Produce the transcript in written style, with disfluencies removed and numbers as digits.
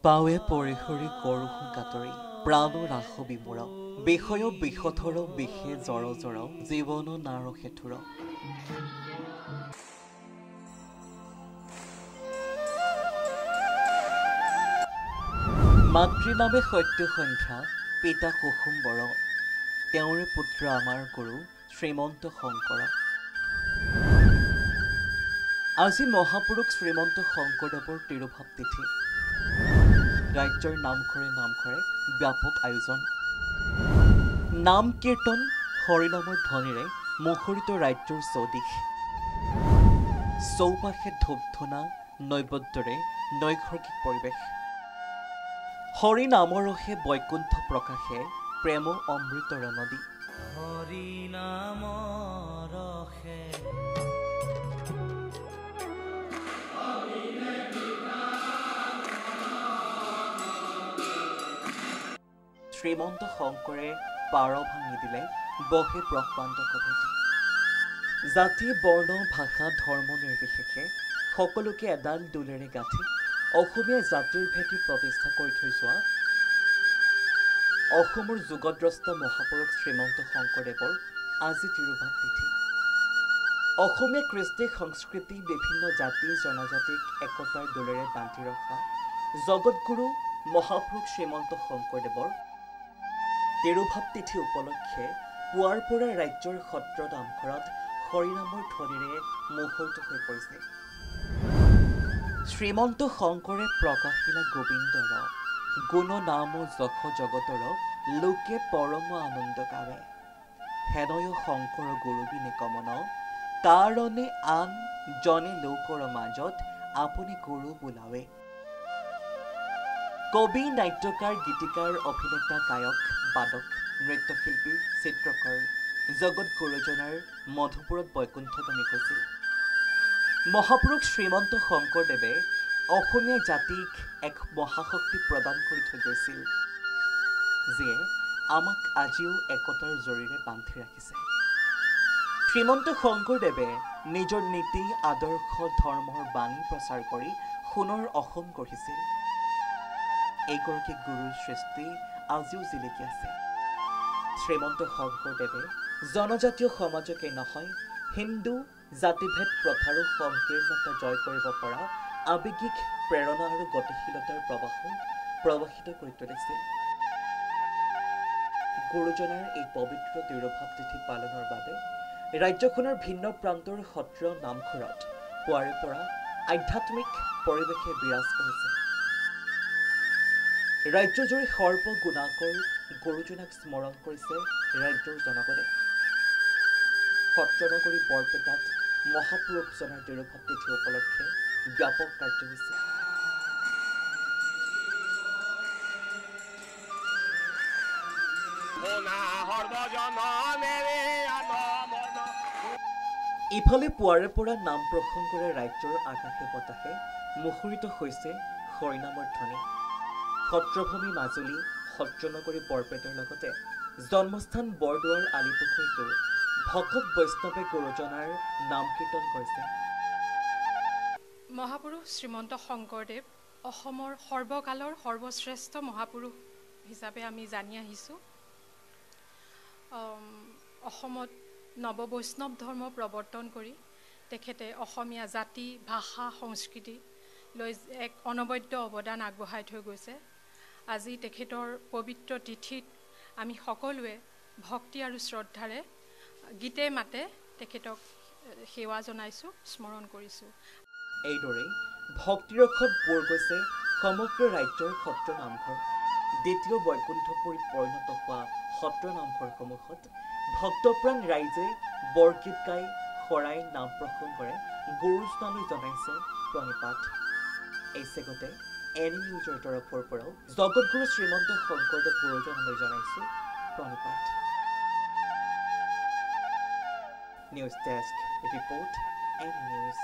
পাৱে পৰিসৰি কৰোহো কাতৰি প্ৰাণ ৰাস বিমূৰ বিষয় বিষধৰ বিষে জৰ জৰ জীৱন নাৰ সেথুৰ মাতৃনামে সত্য সংখ্যা পিতা কুসুম বৰ তেওঁৰে পুত্ৰ আমাৰ গুৰু শ্ৰীমন্ত শংকৰ। আজি মহাপুৰুষ শ্ৰীমন্ত শংকৰদেৱৰ তিৰুভাৱ তিথি। ৰাজ্যৰ নামঘৰে ব্যাপক আয়োজন। নাম কীৰ্তন হৰিনামৰ ধ্বনিৰে মুখৰিত ৰাজ্যৰ চৌদিশ। চৌপাশে ধূপ ধূনা নৈবদ্যৰে নৈসৰ্গিক পৰিৱেশ। হৰি নামৰসে বৈকুণ্ঠ প্ৰকাশে প্ৰেম অমৃতৰ নদী। হৰি নামৰসে শ্ৰীমন্ত শংকৰে পাৰ ভাঙি দিলে বহে ব্ৰহ্মাণ্ড কভেটি। জাতি বৰ্ণ ভাষা ধৰ্ম নিৰ্বিশেষে সকলোকে এডাল দোলেৰে গাঁঠি অসমীয়া জাতিৰ ভেটি প্ৰতিষ্ঠা কৰি থৈ যোৱা অসমৰ যুগদ্ৰষ্ট মহাপুৰুষ শ্ৰীমন্ত শংকৰদেৱৰ আজি তিৰুভাৱ তিথি। অসমীয়া কৃষ্টি সংস্কৃতি বিভিন্ন জাতি জনজাতিক একতাৰ দোলেৰে বান্ধি ৰখা জগতগুৰু মহাপুৰুষ শ্ৰীমন্ত শংকৰদেৱৰ তিৰুভাৱ তিথি উপলক্ষে পুৱাৰ পৰা ৰাজ্যৰ সত্ৰ নামঘৰত হৰিনামৰ ধ্বনিৰে মুখৰিত হৈ পৰিছে। শ্ৰীমন্ত শংকৰে প্ৰকাশিলা গোবিন্দৰ গুণ নাম যশ জগতৰ লোকে পৰম আনন্দ গাৱে হেনয় শংকৰ গুৰু বিনে কমন কাৰণে আন জনে লোকৰ মাজত আপুনি গুৰু বোলাৱে। কবি নাট্যকাৰ গীতিকাৰ অভিনেতা গায়ক বাদক নৃত্যশিল্পী চিত্ৰকৰ জগত গুৰুজনাৰ মধুপুৰত বৈকুণ্ঠগামী হৈছিল। মহাপুৰুষ শ্ৰীমন্ত শংকৰদেৱে অসমীয়া জাতিক এক মহাশক্তি প্ৰদান কৰি থৈ গৈছিল, যিয়ে আমাক আজিও একতাৰ জৰীৰে বান্ধি ৰাখিছে। শ্ৰীমন্ত শংকৰদেৱে নিজৰ নীতি আদৰ্শ ধৰ্মৰ বাণী প্ৰচাৰ কৰি সোণৰ অসম গঢ়িছিল। এইগৰাকী গুৰুৰ সৃষ্টি আজিও জিলিকি আছে। শ্ৰীমন্ত শংকৰদেৱে জনজাতীয় সমাজকে নহয় হিন্দু জাতিভেদ প্ৰথাৰো সংকীৰ্ণতা জয় কৰিব পৰা আৱেগিক প্ৰেৰণা আৰু গতিশীলতাৰ প্ৰবাহক প্ৰৱাহিত কৰি তুলিছিল। গুৰুজনাৰ এই পবিত্ৰ তিৰুভাৱ তিথি পালনৰ বাবে ৰাজ্যখনৰ ভিন্ন প্ৰান্তৰ সত্ৰ নামঘৰত পুৱাৰে পৰা আধ্যাত্মিক পৰিৱেশে বিৰাজ কৰিছে। ৰাজ্যজুৰি সৰ্বগুণাকৰ গুৰুজনাক স্মৰণ কৰিছে ৰাজ্যৰ জনগণে। সত্ৰনগৰী বৰপেটাত মহাপুৰুষজনাৰ তিৰুভাৱ তিথি উপলক্ষে ব্যাপক কাৰ্যসূচী। ইফালে পুৱাৰে পৰা নাম প্ৰসংগৰে ৰাজ্যৰ আকাশে বতাহে মুখৰিত হৈছে হৰিনামৰ ধ্বনি। সত্ৰভূমি মাজুলী সত্ৰনগৰী বৰপেটাৰ লগতে জন্মস্থান বৰদুৱাৰ আলিপুখুৰীতো ভকত বৈষ্ণৱে গুৰুজনাৰ নাম কীৰ্তন কৰিছে। মহাপুৰুষ শ্ৰীমন্ত শংকৰদেৱ অসমৰ সৰ্বকালৰ সৰ্বশ্ৰেষ্ঠ মহাপুৰুষ হিচাপে আমি জানি আহিছোঁ। অসমত নৱ বৈষ্ণৱ ধৰ্ম প্ৰৱৰ্তন কৰি তেখেতে অসমীয়া জাতি ভাষা সংস্কৃতি লৈ এক অনবদ্য অৱদান আগবঢ়াই থৈ গৈছে। আজি তেখেতৰ পবিত্ৰ তিথিত আমি সকলোৱে ভক্তি আৰু শ্ৰদ্ধাৰে গীতে মাতে তেখেতক সেৱা জনাইছোঁ, স্মৰণ কৰিছোঁ। এইদৰে ভক্তিৰসত বোৰ গৈছে সমগ্ৰ ৰাজ্যৰ সত্ৰ নামঘৰ। দ্বিতীয় বৈকুণ্ঠপুৰীত পৰিণত হোৱা সত্ৰ নামঘৰসমূহত ভক্তপ্ৰাণ ৰাইজে বৰগীত গাই শৰাই নাম প্ৰসংগৰে গুৰুজনালৈ জনাইছে প্ৰণিপাত। এই চেগতে এনি নিউজৰ তৰফৰ পৰাও জগতগুৰু শ্ৰীমন্ত শংকৰদেৱ গুৰুজনালৈ জনাইছো প্ৰণিপাত। News desk report any news.